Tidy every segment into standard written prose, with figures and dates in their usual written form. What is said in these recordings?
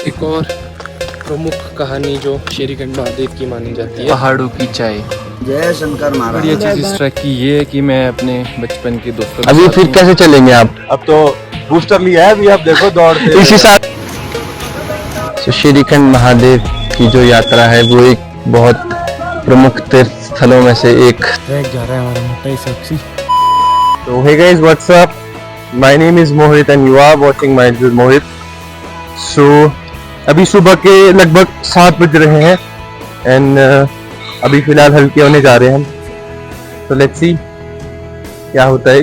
एक और प्रमुख कहानी जो श्रीखंड महादेव की मानी जाती है, पहाड़ों की चाय। जय शंकर महाराज। बढ़िया चीज इस ट्रैक की ये है कि मैं अपने बचपन के दोस्तों के अभी साथ फिर हूँ। कैसे चलेंगे आप? अब तो बूस्टर लिया है, अभी आप देखो दौड़ते इसी साथ तो श्रीखंड महादेव की जो यात्रा है वो एक बहुत प्रमुख तीर्थ स्थलों में से एक ट्रैक जा रहा है हमारा मोटा ही सेक्सी। तो hey guys, what's up? My name is Mohit and you are watching Minds with Mohit. So अभी सुबह के लगभग 7 बज रहे हैं एंड अभी फिलहाल हल्के होने जा रहे हैं हम। तो लेट्स सी क्या होता है।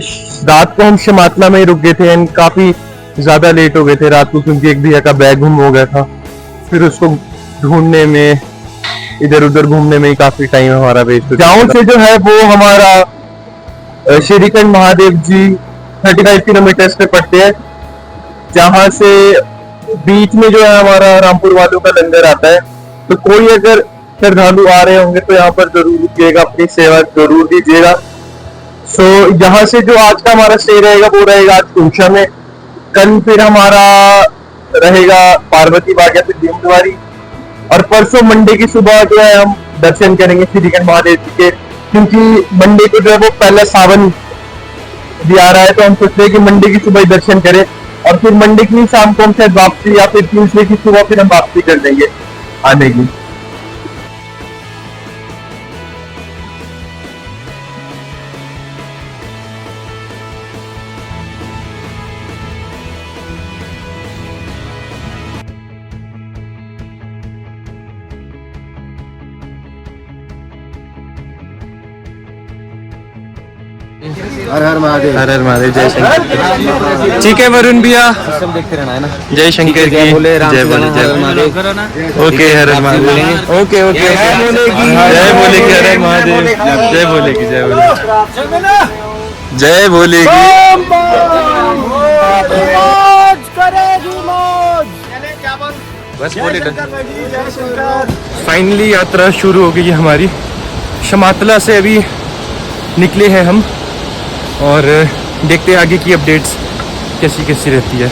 रात को हम शमातला में ही रुक गए थे एंड काफी ज्यादा लेट हो गए थे रात को, क्योंकि एक भैया का बैग गुम हो गया था। फिर उसको ढूंढने में, इधर उधर घूमने में ही काफी टाइम हमारा वेस्ट हो गया। गाँव से जो है वो हमारा श्रीखंड महादेव जी 35 किलोमीटर पे पड़ते हैं, जहाँ से बीच में जो है हमारा रामपुर वालों का लंगर आता है। तो कोई अगर श्रद्धालु आ रहे होंगे तो यहाँ पर जरूर रुकिएगा, अपनी सेवा जरूर दीजिएगा। सो यहाँ से जो आज का हमारा स्टे रहेगा वो रहेगा आज कुंशा में। कल फिर हमारा रहेगा पार्वती बाग या फिर भीमद्वारी, और परसों मंडे की सुबह जो है हम दर्शन करेंगे श्रीखंड महादेव जी के, क्योंकि मंडे को जो है वो पहला सावन भी आ रहा है। तो हम सोच रहे हैं कि मंडे की सुबह ही दर्शन करें और फिर मंडे की शाम को हम शायद वापसी या फिर ट्यूसडे की सुबह फिर हम वापसी कर देंगे आने की। हर हर महादेव। हर हर महादेव। जय शंकर। ठीक है वरुण भैया, सब देखते रहना है ना। जय शंकर की बोले राम जय बोले जय ओके हर हर महादेव। ओके ओके जय बोले की हर हर महादेव। जय बोले की जय बोले जय बोले बस बोले। फाइनली यात्रा शुरू हो गई है हमारी। शमातला से अभी निकले हैं हम और देखते हैं आगे की अपडेट्स कैसी कैसी रहती है।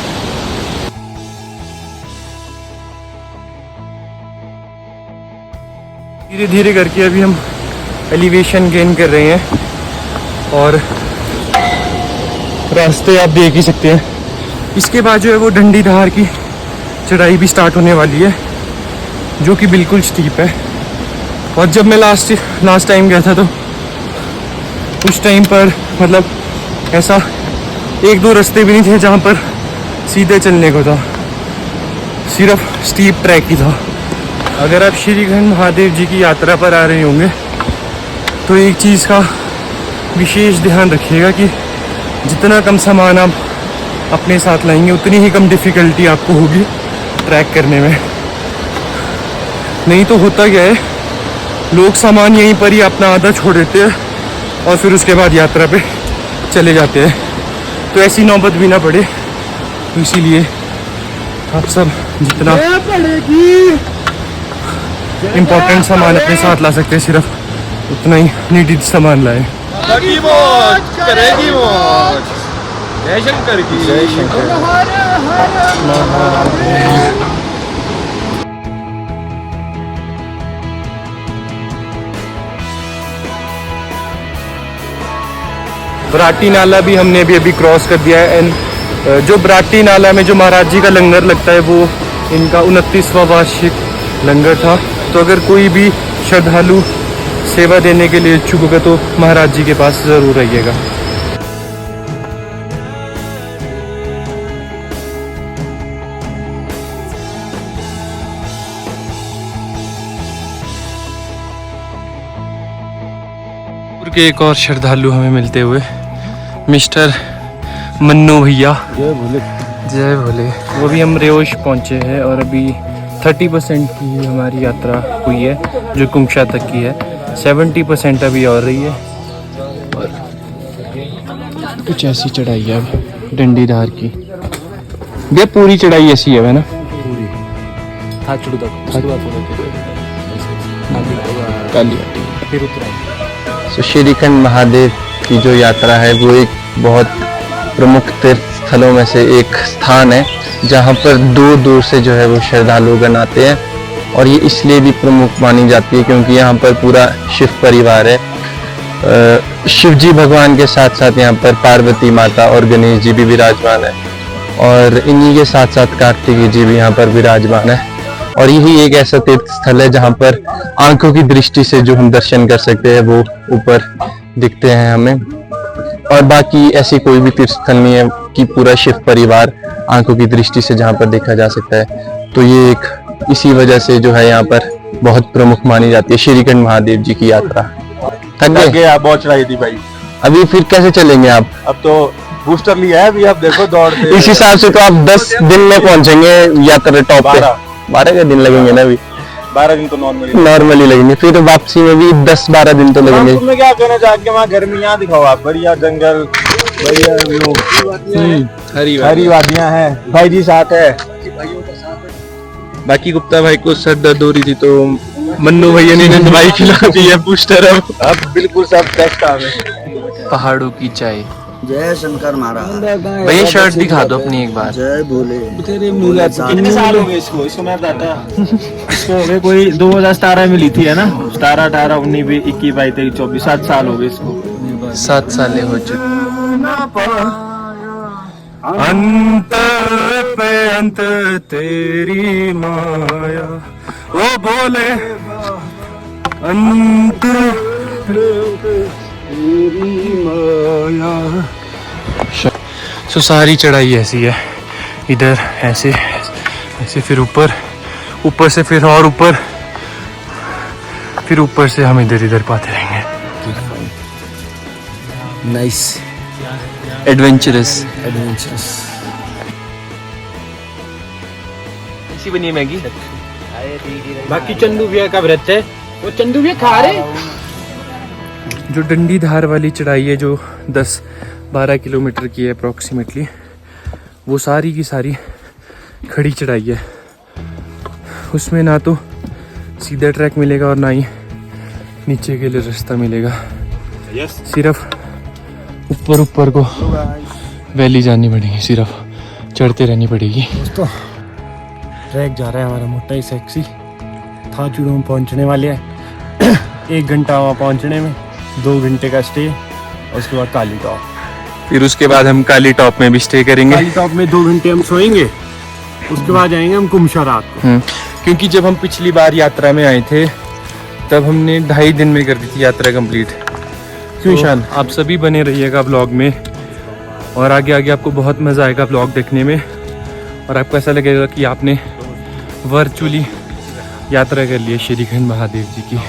धीरे धीरे करके अभी हम एलिवेशन गेन कर रहे हैं और रास्ते आप देख ही सकते हैं। इसके बाद जो है वो डंडी धार की चढ़ाई भी स्टार्ट होने वाली है, जो कि बिल्कुल स्टीप है। और जब मैं लास्ट टाइम गया था तो उस टाइम पर मतलब ऐसा 1-2 रास्ते भी नहीं थे जहाँ पर सीधे चलने को था, सिर्फ स्टीप ट्रैक ही था। अगर आप श्रीखंड महादेव जी की यात्रा पर आ रहे होंगे तो एक चीज़ का विशेष ध्यान रखिएगा कि जितना कम सामान आप अपने साथ लाएंगे उतनी ही कम डिफ़िकल्टी आपको होगी ट्रैक करने में। नहीं तो होता क्या है, लोग सामान यहीं पर ही अपना आधा छोड़ देते हैं और फिर उसके बाद यात्रा पे चले जाते हैं। तो ऐसी नौबत भी ना पड़े, तो इसीलिए आप सब जितना इम्पोर्टेंट सामान अपने साथ ला सकते हैं सिर्फ उतना ही नीडेड सामान लाएं। जय शंकर की जय शंकर। बराटी नाला भी हमने अभी क्रॉस कर दिया है। एंड जो बराटी नाला में जो महाराज जी का लंगर लगता है वो इनका 29वां वार्षिक लंगर था। तो अगर कोई भी श्रद्धालु सेवा देने के लिए इच्छुक होगा तो महाराज जी के पास ज़रूर आइएगा। के एक और श्रद्धालु हमें मिलते हुए मिस्टर मन्नू भैया। जय भोले। जय भोले। वो भी हम रेओश पहुंचे हैं और अभी 30% की हमारी यात्रा हुई है जो कुंशा तक की है। 70% अभी और रही है और कुछ ऐसी चढ़ाई है अब डंडीधार की। ये पूरी चढ़ाई ऐसी है ना, पूरी हाथ छुड़ो तक उसके बाद काली फिर उतरा। श्रीखंड महादेव की जो यात्रा है वो एक बहुत प्रमुख तीर्थ स्थलों में से एक स्थान है जहाँ पर दूर दूर से जो है वो श्रद्धालुगण आते हैं, और ये इसलिए भी प्रमुख मानी जाती है क्योंकि यहाँ पर पूरा शिव परिवार है। शिव जी भगवान के साथ साथ यहाँ पर पार्वती माता और गणेश जी भी विराजमान है, और इन्हीं के साथ साथ कार्तिकेय जी भी यहाँ पर विराजमान है। और यही एक ऐसा तीर्थ स्थल है जहाँ पर आंखों की दृष्टि से जो हम दर्शन कर सकते हैं वो ऊपर दिखते हैं हमें, और बाकी ऐसी कोई भी तीर्थ स्थल नहीं है कि पूरा शिव परिवार आंखों की दृष्टि से जहाँ पर देखा जा सकता है। तो ये एक इसी वजह से जो है यहाँ पर बहुत प्रमुख मानी जाती है श्रीखंड महादेव जी की यात्रा। थक गए? आप बहुत चढ़ाई थी भाई। अभी फिर कैसे चलेंगे आप? अब तो बूस्टर लिया है, अभी आप देखो दौड़ते। इस हिसाब से तो आप 10 दिन में पहुंचेंगे यात्रा टॉप पे। 12 के दिन लगेंगे ना? अभी 12 दिन तो नॉर्मली लगेंगे, फिर वापसी में भी 10-12 दिन तो लगेंगे। तुम्हें क्या कहना जाके वहाँ गर्मी यहाँ दिखाओ आप, बढ़िया जंगल, बढ़िया व्यू, हरी वादियाँ हैं, भाई जी साथ है। बाकी गुप्ता भाई को सर दर्द हो रही थी तो मन्नू भैया ने दवाई खिला दी है बूस्टर। अब बिल्कुल सब टेस्ट आ गए। पहाड़ों की चाय। जय शंकर महाराज। भैया शर्ट दिखा दो अपनी एक बार। जय भोले। कितने साल हो गए इसको मैं बताता। इसको हो गए कोई 2017 में ली थी है ना, 17, 18, 19, 20, 21, 22, 23, 24, 7 साल हो गए इसको। 7 साल हो चुके। अंत पे अंत तेरी माया, ओ बोले अंत तेरी माया। सो सारी चढ़ाई ऐसी है, इधर ऐसे ऐसे, फिर ऊपर, ऊपर से फिर और ऊपर, फिर ऊपर से हम इधर इधर पाते रहेंगे। Nice adventurous. ऐसी बनी है मैगी। बाकी चंदू भैया का व्रत है, वो चंदू भैया खा रहे। जो डंडी धार वाली चढ़ाई है जो 10-12 किलोमीटर की है अप्रॉक्सीमेटली, वो सारी की सारी खड़ी चढ़ाई है। उसमें ना तो सीधा ट्रैक मिलेगा और ना ही नीचे के लिए रास्ता मिलेगा। सिर्फ ऊपर ऊपर को वैली जानी पड़ेगी, सिर्फ चढ़ते रहनी पड़ेगी। दोस्तों ट्रैक जा रहा है हमारा मोटा ही सेक्सी। थाचुड़ू में पहुंचने वाले हैं। 1 घंटा वहाँ पहुंचने में, 2 घंटे का स्टे, और उसके बाद काली टॉप। फिर उसके बाद हम काली टॉप में भी स्टे करेंगे। काली टॉप में 2 घंटे हम सोएंगे, उसके बाद जाएंगे हम कुमशा रात को। क्योंकि जब हम पिछली बार यात्रा में आए थे तब हमने 2.5 दिन में कर दी थी यात्रा कंप्लीट। क्यों ईशान? आप सभी बने रहिएगा ब्लॉग में, और आगे आगे आपको बहुत मज़ा आएगा ब्लॉग देखने में, और आपको ऐसा लगेगा कि आपने वर्चुअली यात्रा कर ली है श्रीखंड महादेव जी की।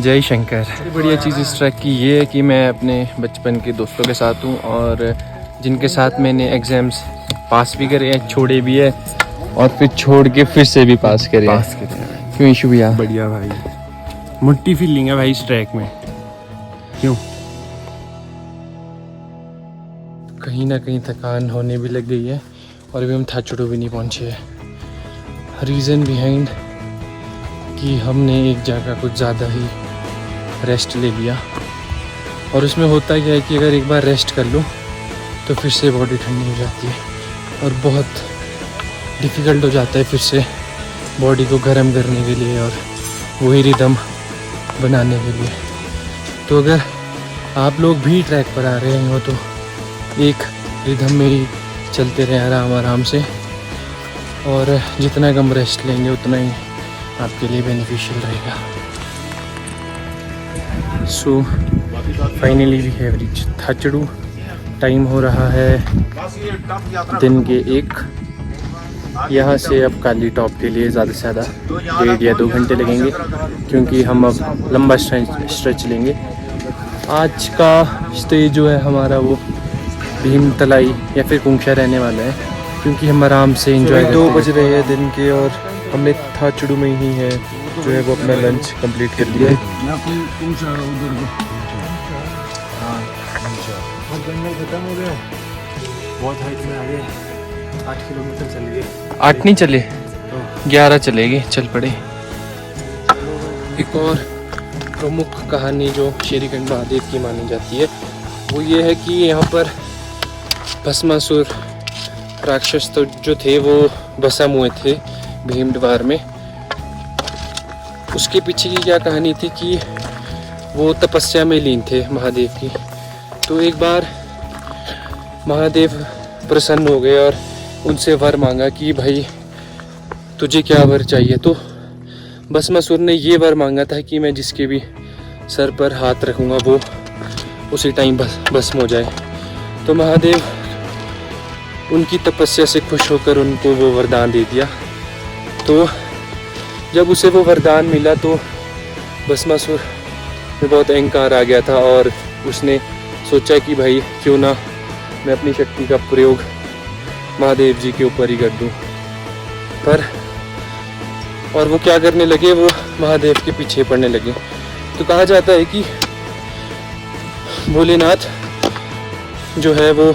जय शंकर। सबसे बढ़िया चीज़ इस ट्रैक की ये है कि मैं अपने बचपन के दोस्तों के साथ हूँ, और जिनके साथ मैंने एग्ज़ाम्स पास भी करे हैं, छोड़े भी है, और फिर छोड़ के फिर से भी पास करे हैं। क्यों इशू भैया? बढ़िया भाई, मुट्ठी फीलिंग है भाई इस ट्रैक में। क्यों? कहीं ना कहीं थकान होने भी लग गई है, और अभी हम थाचुड़ू भी नहीं पहुँचे हैं। रीज़न बिहाइंड कि हमने एक जगह कुछ ज़्यादा ही रेस्ट ले लिया, और उसमें होता क्या है कि अगर एक बार रेस्ट कर लो तो फिर से बॉडी ठंडी हो जाती है, और बहुत डिफ़िकल्ट हो जाता है फिर से बॉडी को गर्म करने के लिए और वही रिदम बनाने के लिए। तो अगर आप लोग भी ट्रैक पर आ रहे हो तो एक रिदम में ही चलते रहे आराम आराम से, और जितना कम रेस्ट लेंगे उतना ही आपके लिए बेनिफिशियल रहेगा। So finally we have reach थाचुड़ू। टाइम हो रहा है दिन के 1। यहाँ से अब काली टॉप के लिए ज़्यादा से ज़्यादा 1.5 या 2 घंटे लगेंगे, क्योंकि हम अब लंबा स्ट्रेच लेंगे। आज का स्टे जो है हमारा वो भीमतलाई या फिर कुंशा रहने वाला है, क्योंकि हम आराम से एंजॉय 2 बज रहे हैं दिन के, और हमने थाचुड़ू में ही है जो है वो अपना लंच कंप्लीट कर लिया है। खत्म हो गया, बहुत हाइट में आ गए। 8 किलोमीटर चल गए। 8 नहीं चले, 11 चलेंगे, चल पड़े। एक और प्रमुख कहानी जो श्रीखंड महादेव की मानी जाती है वो ये है कि यहाँ पर भस्मासुर राक्षस तो जो थे वो भस्म हुए थे भीमद्वार में। उसके पीछे की क्या कहानी थी कि वो तपस्या में लीन थे महादेव की। तो एक बार महादेव प्रसन्न हो गए और उनसे वर मांगा कि भाई तुझे क्या वर चाहिए। तो भस्मासुर ने ये वर मांगा था कि मैं जिसके भी सर पर हाथ रखूँगा वो उसी टाइम भस्म हो जाए। तो महादेव उनकी तपस्या से खुश होकर उनको वो वरदान दे दिया। तो जब उसे वो वरदान मिला तो भस्मासुर में बहुत अहंकार आ गया था और उसने सोचा कि भाई क्यों ना मैं अपनी शक्ति का प्रयोग महादेव जी के ऊपर ही कर दूं। पर और वो क्या करने लगे, वो महादेव के पीछे पड़ने लगे। तो कहा जाता है कि भोलेनाथ जो है वो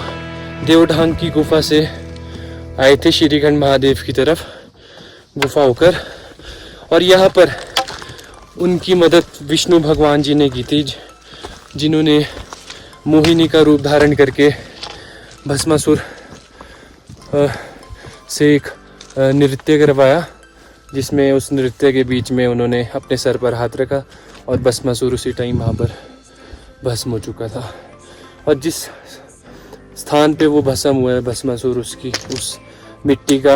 देवढांग की गुफा से आए थे श्रीखंड महादेव की तरफ गुफा होकर, और यहाँ पर उनकी मदद विष्णु भगवान जी ने की थी, जिन्होंने मोहिनी का रूप धारण करके भस्मासुर से एक नृत्य करवाया, जिसमें उस नृत्य के बीच में उन्होंने अपने सर पर हाथ रखा और भस्मासुर उसी टाइम वहाँ पर भस्म हो चुका था। और जिस स्थान पे वो भस्म हुआ है भस्मासुर, उसकी उस मिट्टी का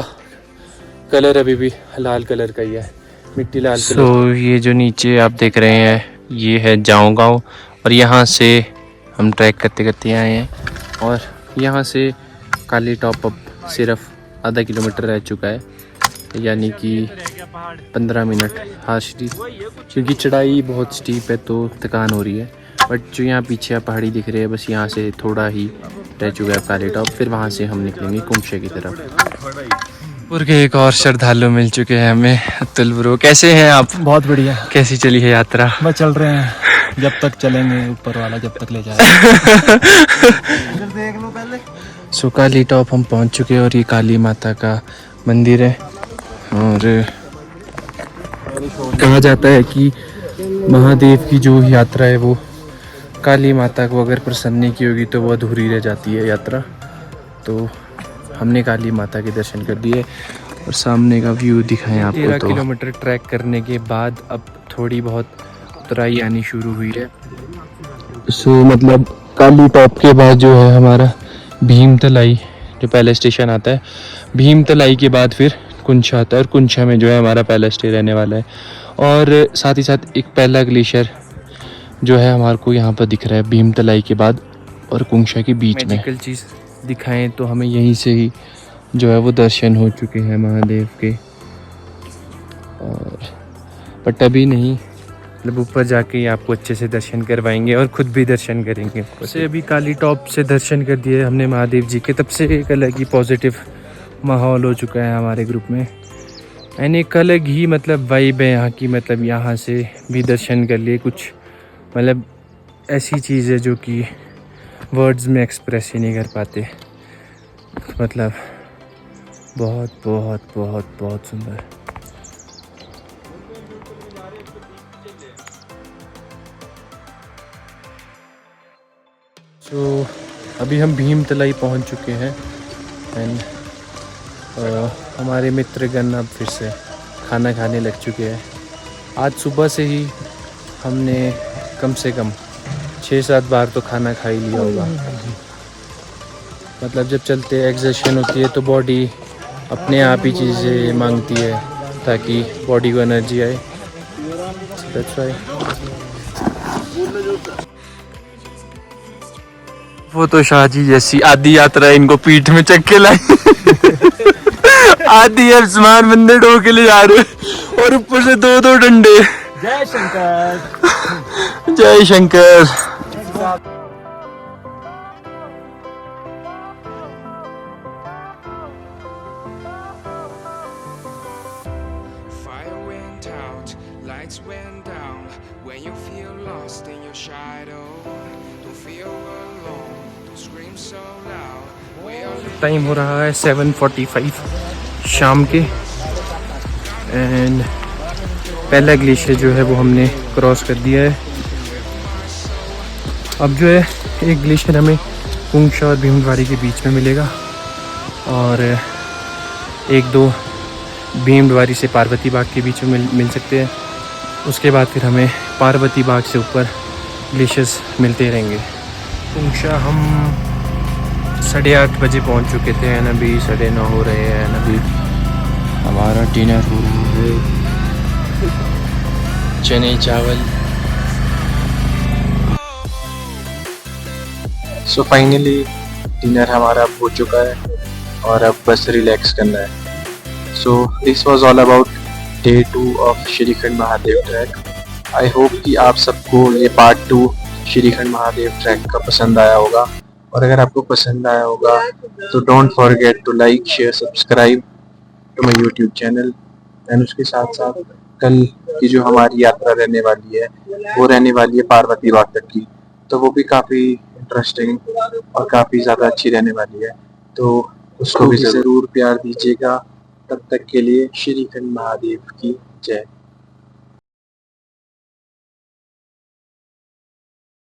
कलर अभी भी लाल कलर का ही है, मिट्टी लाल कलर। तो ये जो नीचे आप देख रहे हैं ये है जाऊँ गाँव, और यहाँ से हम ट्रैक करते करते आए हैं। और यहाँ से काली टॉप अब सिर्फ आधा किलोमीटर रह चुका है, यानी कि 15 मिनट। हाँ क्योंकि चढ़ाई बहुत स्टीप है तो थकान हो रही है। बट जो यहाँ पीछे आप पहाड़ी दिख रहे हैं, बस यहाँ से थोड़ा ही रह चुका है काली टॉप। फिर वहाँ से हम निकलेंगे कुमशे की तरफ। और के एक और श्रद्धालु मिल चुके हैं हमें, अतुल ब्रो। कैसे हैं आप? बहुत बढ़िया। कैसी चली है यात्रा? बस चल रहे हैं, जब तक चलेंगे ऊपर वाला जब तक ले जाए। सो काली टॉप हम पहुंच चुके हैं और ये काली माता का मंदिर है। और कहा जाता है कि महादेव की जो यात्रा है वो काली माता को अगर प्रसन्न नहीं की होगी तो वो अधूरी रह जाती है यात्रा। तो हमने काली माता के दर्शन कर दिए और सामने का व्यू दिखाएं आपको। 13 किलोमीटर ट्रैक करने के बाद अब थोड़ी बहुत उतराई आनी शुरू हुई है। सो मतलब काली टॉप के बाद जो है हमारा भीमतलाई जो पहले स्टेशन आता है, भीमतलाई के बाद फिर कुंछा आता है, और कुंछा में जो है हमारा पहला स्टे रहने वाला है। और साथ ही साथ एक पहला ग्लेशियर जो है हमारे को यहाँ पर दिख रहा है भीमतलाई के बाद और कुंछा के बीच में। मैजिकल चीज़ दिखाएं तो हमें यहीं से ही जो है वो दर्शन हो चुके हैं महादेव के। और बट अभी नहीं, मतलब ऊपर जाके ही आपको अच्छे से दर्शन करवाएंगे और खुद भी दर्शन करेंगे। वैसे अभी काली टॉप से दर्शन कर दिए हमने महादेव जी के, तब से एक अलग ही पॉजिटिव माहौल हो चुका है हमारे ग्रुप में। एंड एक अलग ही मतलब वाइब है यहाँ की, मतलब यहाँ से भी दर्शन कर लिए कुछ, मतलब ऐसी चीज़ है जो कि वर्ड्स में एक्सप्रेस ही नहीं कर पाते। मतलब बहुत बहुत बहुत बहुत सुंदर। तो अभी हम भीमतलाई पहुंच चुके हैं एंड हमारे मित्रगण अब फिर से खाना खाने लग चुके हैं। आज सुबह से ही हमने कम से कम 6-7 बार तो खाना खा ही लिया होगा। मतलब जब चलते एक्सर्शन होती है तो बॉडी अपने आप ही चीज़ें मांगती है ताकि बॉडी को एनर्जी आए। That's why। वो तो शाहजी जैसी आधी यात्रा इनको पीठ में चक के लाई। आधी अब सामान बंदे ढो के ले जा रहे और ऊपर से 2-2 डंडे। जय शंकर। जय Shankar. Fire went out, lights went down. When you feel lost in your shadow, don't feel alone, don't scream so loud. We all live time हो रहा है 7:45 शाम के एंड पहला ग्लेशियर जो है वो हमने क्रॉस कर दिया है। अब जो है एक ग्लेशियर हमें पुंछ और भीमवारी के बीच में मिलेगा, और 1-2 भीमवारी से पार्वती बाग के बीच में मिल सकते हैं। उसके बाद फिर हमें पार्वती बाग से ऊपर ग्लेशियर्स मिलते रहेंगे। पुंछा हम 8:30 बजे पहुंच चुके थे एंड अभी 9:30 हो रहे हैं एंड अभी हमारा डिनर हो रहा है। चने चावल। सो फाइनली डिनर हमारा हो चुका है और अब बस रिलैक्स करना है। So this was all about day 2 of shrikhand Mahadev track. I hope कि आप सबको ये पार्ट 2 श्रीखंड महादेव ट्रैक का पसंद आया होगा, और अगर आपको पसंद आया होगा तो don't forget to like share subscribe to my YouTube channel. And उसके साथ साथ कल की जो हमारी यात्रा रहने वाली है वो रहने वाली है पार्वती बाग तक की, तो वो भी काफ़ी इंटरेस्टिंग और काफ़ी ज़्यादा अच्छी रहने वाली है, तो उसको भी ज़रूर प्यार दीजिएगा। तब तक के लिए श्रीखंड महादेव की जय।